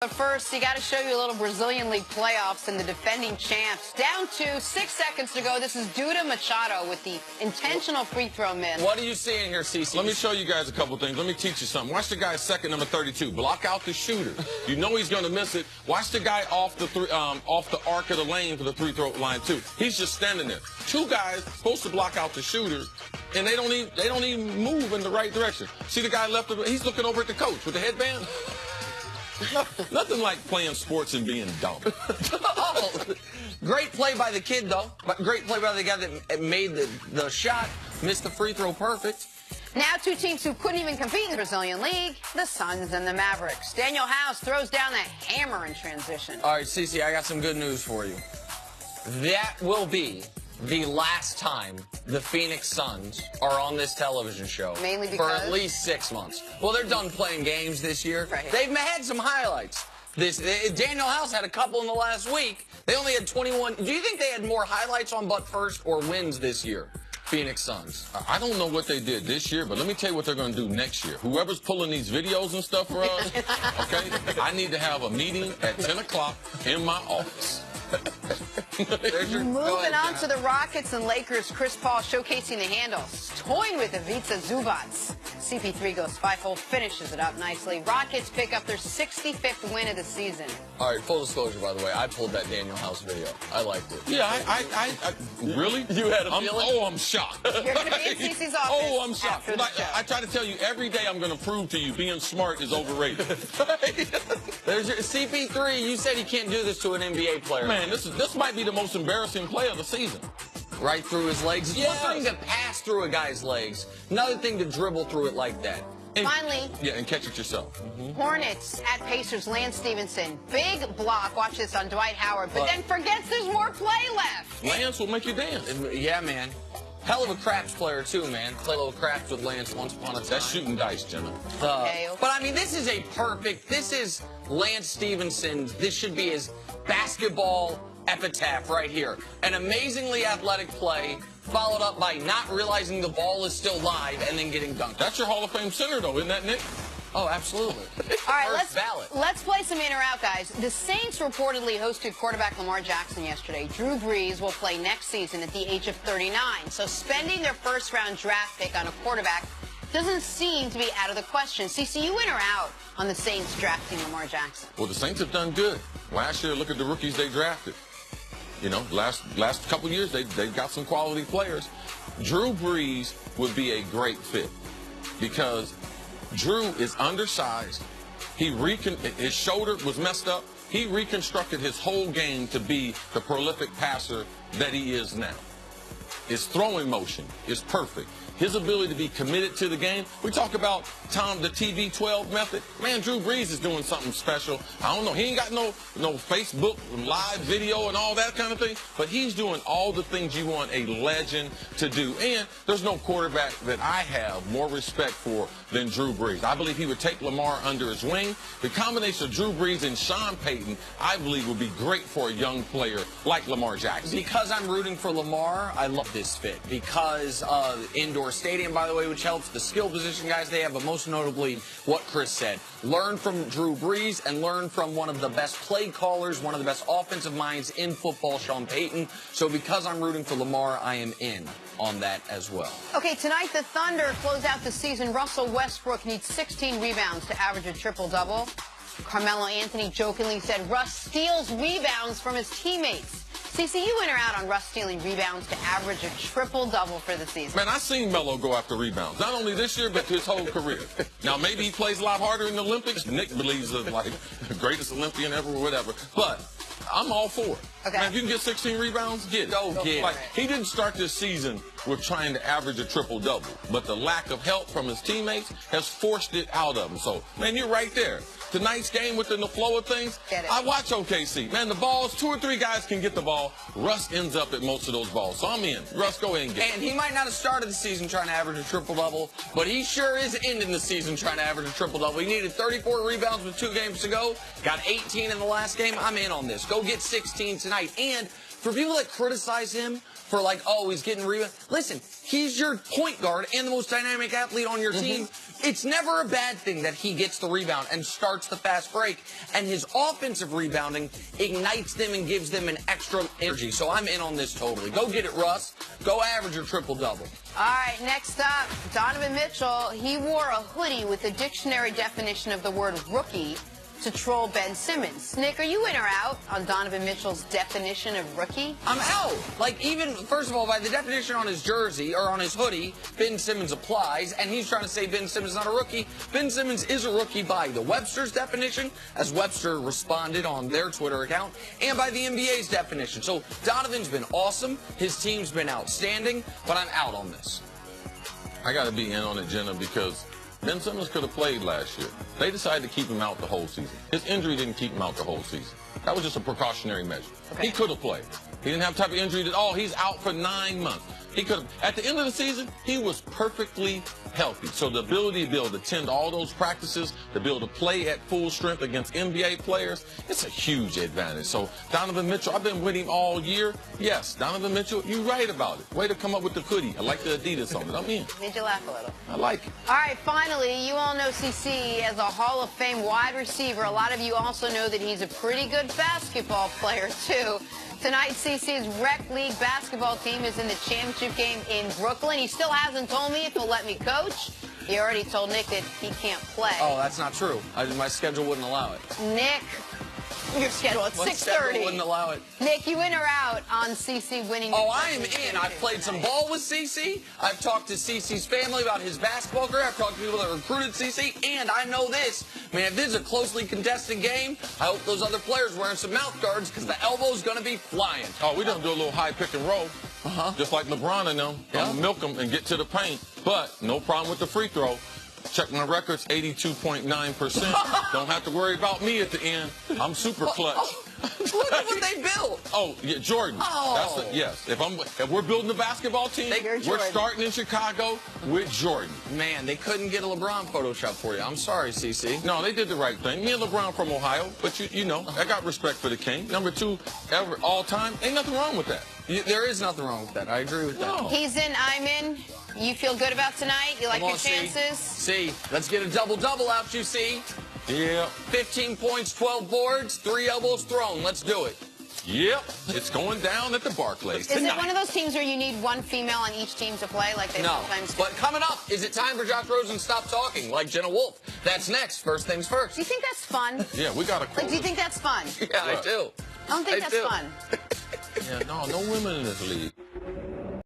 But first, you got to show you a little Brazilian League playoffs and the defending champs. Down to 6 seconds to go. This is Duda Machado with the intentional free throw miss. What are you seeing here, CC? Let me show you guys a couple things. Let me teach you something. Watch the guy second, number 32. Block out the shooter. You know he's going to miss it. Watch the guy off the arc of the lane for the free throw line too. He's just standing there. Two guys supposed to block out the shooter, and they don't even move in the right direction. See the guy left? He's looking over at the coach with the headband. Nothing like playing sports and being dumb. Oh, great play by the kid, though. Great play by the guy that made the shot, missed the free throw perfect. Now two teams who couldn't even compete in the Brazilian League, the Suns and the Mavericks. Daniel House throws down the hammer in transition. All right, CC, I got some good news for you. That will be the last time the Phoenix Suns are on this television show. Mainly because? For at least 6 months. Well, they're done playing games this year. Right. They've had some highlights. Daniel House had a couple in the last week. They only had 21. Do you think they had more highlights on But First or wins this year? Phoenix Suns. I don't know what they did this year, but let me tell you what they're going to do next year. Whoever's pulling these videos and stuff for us, okay, I need to have a meeting at 10 o'clock in my office. Moving on to the Rockets and Lakers, Chris Paul showcasing the handles, toying with Ivica Zubats. CP3 goes 5-hole, finishes it up nicely. Rockets pick up their 65th win of the season. All right, full disclosure, by the way, I pulled that Daniel House video. I liked it. Yeah, I really? You had a feeling? Oh, I'm shocked. You're going to be in CC's office. Oh, I'm shocked. I try to tell you every day I'm going to prove to you being smart is overrated. There's your CP3. You said he can't do this to an NBA player. Man, this might be the most embarrassing play of the season. Right through his legs. It's one thing to pass through a guy's legs. Another thing to dribble through it like that. Finally. Yeah, and catch it yourself. Hornets at Pacers, Lance Stevenson. Big block. Watch this on Dwight Howard, but then forgets there's more play left. Lance will make you dance. Yeah, man. Hell of a craps player, too, man. Play a little craps with Lance once upon a time. That's shooting dice, Jenna. But, I mean, this is Lance Stevenson's, this should be his basketball epitaph right here. An amazingly athletic play, followed up by not realizing the ball is still live and then getting dunked. That's your Hall of Fame center, though, isn't that, Nick? Oh, absolutely. All right, let's play some in or out, guys. The Saints reportedly hosted quarterback Lamar Jackson yesterday. Drew Brees will play next season at the age of 39. So spending their first-round draft pick on a quarterback doesn't seem to be out of the question. CC, you in or out on the Saints drafting Lamar Jackson? Well, the Saints have done good. Last year, look at the rookies they drafted. You know, last couple years, they've got some quality players. Drew Brees would be a great fit because Drew is undersized. His shoulder was messed up. He reconstructed his whole game to be the prolific passer that he is now. His throwing motion is perfect. His ability to be committed to the game. We talk about the TB12 method. Man, Drew Brees is doing something special. I don't know. He ain't got no Facebook live video and all that kind of thing, but he's doing all the things you want a legend to do. And there's no quarterback that I have more respect for than Drew Brees. I believe he would take Lamar under his wing. The combination of Drew Brees and Sean Payton, I believe, would be great for a young player like Lamar Jackson. Because I'm rooting for Lamar, I love this fit. Because indoor stadium, by the way, which helps the skill position guys they have, but most notably what Chris said. Learn from Drew Brees and learn from one of the best play callers, one of the best offensive minds in football, Sean Payton. So because I'm rooting for Lamar, I am in on that as well. Okay, tonight the Thunder close out the season. Russell Westbrook needs 16 rebounds to average a triple-double. Carmelo Anthony jokingly said Russ steals rebounds from his teammates. CC, you in or out on Russ stealing rebounds to average a triple-double for the season? Man, I seen Melo go after rebounds. Not only this year, but his whole career. Now, maybe he plays a lot harder in the Olympics. Nick believes he's like the greatest Olympian ever or whatever. But I'm all for it. Okay. Man, if you can get 16 rebounds, get it. Go get it. Like, he didn't start this season with trying to average a triple-double, but the lack of help from his teammates has forced it out of him. So, man, you're right there. Tonight's game within the flow of things, I watch OKC. Man, the balls, 2 or 3 guys can get the ball. Russ ends up at most of those balls. So I'm in. Russ, go ahead and get it. And he might not have started the season trying to average a triple-double, but he sure is ending the season trying to average a triple-double. He needed 34 rebounds with 2 games to go. Got 18 in the last game. I'm in on this. Go get 16 tonight. And for people that criticize him for like, oh, he's getting rebound. Listen, he's your point guard and the most dynamic athlete on your team. It's never a bad thing that he gets the rebound and starts the fast break, and his offensive rebounding ignites them and gives them an extra energy. So I'm in on this totally. Go get it, Russ. Go average your triple-double. All right, next up, Donovan Mitchell. He wore a hoodie with the dictionary definition of the word rookie to troll Ben Simmons. Nick, are you in or out on Donovan Mitchell's definition of rookie? I'm out. Like, even, first of all, by the definition on his jersey or on his hoodie, Ben Simmons applies, and he's trying to say Ben Simmons is not a rookie. Ben Simmons is a rookie by the Webster's definition, as Webster responded on their Twitter account, and by the NBA's definition. So Donovan's been awesome. His team's been outstanding, but I'm out on this. I got to be in on it, Jenna, because Ben Simmons could have played last year. They decided to keep him out the whole season. His injury didn't keep him out the whole season. That was just a precautionary measure. Okay. He could have played. He didn't have the type of injury that, oh, he's out for 9 months. He could have. At the end of the season, he was perfectly healthy. So the ability to be able to attend all those practices, to be able to play at full strength against NBA players, it's a huge advantage. So Donovan Mitchell, I've been with him all year. Yes, Donovan Mitchell, you're right about it. Way to come up with the hoodie. I like the Adidas on it. I'm in. Made you laugh a little. I like it. All right, finally, you all know CC as a Hall of Fame wide receiver. A lot of you also know that he's a pretty good basketball player, too. Tonight, CC's Rec League basketball team is in the championship game in Brooklyn. He still hasn't told me if he'll let me coach. He already told Nick that he can't play. Oh, that's not true. My schedule wouldn't allow it. Nick, your schedule at 6:30. My schedule wouldn't allow it. Nick, you in or out on CC winning? Oh, I am in. I've played some ball with CC. I've talked to CC's family about his basketball career. I've talked to people that recruited CC, and I know this. Man, if this is a closely contested game, I hope those other players wearing some mouth guards because the elbow's going to be flying. Oh, we're going to do a little high pick and roll. Just like LeBron and them. Yeah. I'm going to milk them and get to the paint. But no problem with the free throw. Check my records, 82.9%. Don't have to worry about me at the end. I'm super clutch. Look at what they built. Oh, yeah, Jordan. Oh. Yes. If we're building a basketball team, we're starting in Chicago with Jordan. Man, they couldn't get a LeBron Photoshop for you. I'm sorry, CC. No, they did the right thing. Me and LeBron from Ohio, but you know, I got respect for the king. Number 2 ever, all time. Ain't nothing wrong with that. There is nothing wrong with that. I agree with that. No. He's in, I'm in. You feel good about tonight? You like your chances? C, let's get a double-double out, you see. Yeah. 15 points, 12 boards, 3 elbows thrown. Let's do it. Yep. It's going down at the Barclays Is tonight. it one of those teams where you need one female on each team to play like they sometimes do? But coming up, is it time for Josh Rosen to stop talking like Jenna Wolf? That's next. First things first. Do you think that's fun? Yeah, we got to Like, do you think that's fun? Yeah, I do. I don't think that's fun. Yeah, no women in this league.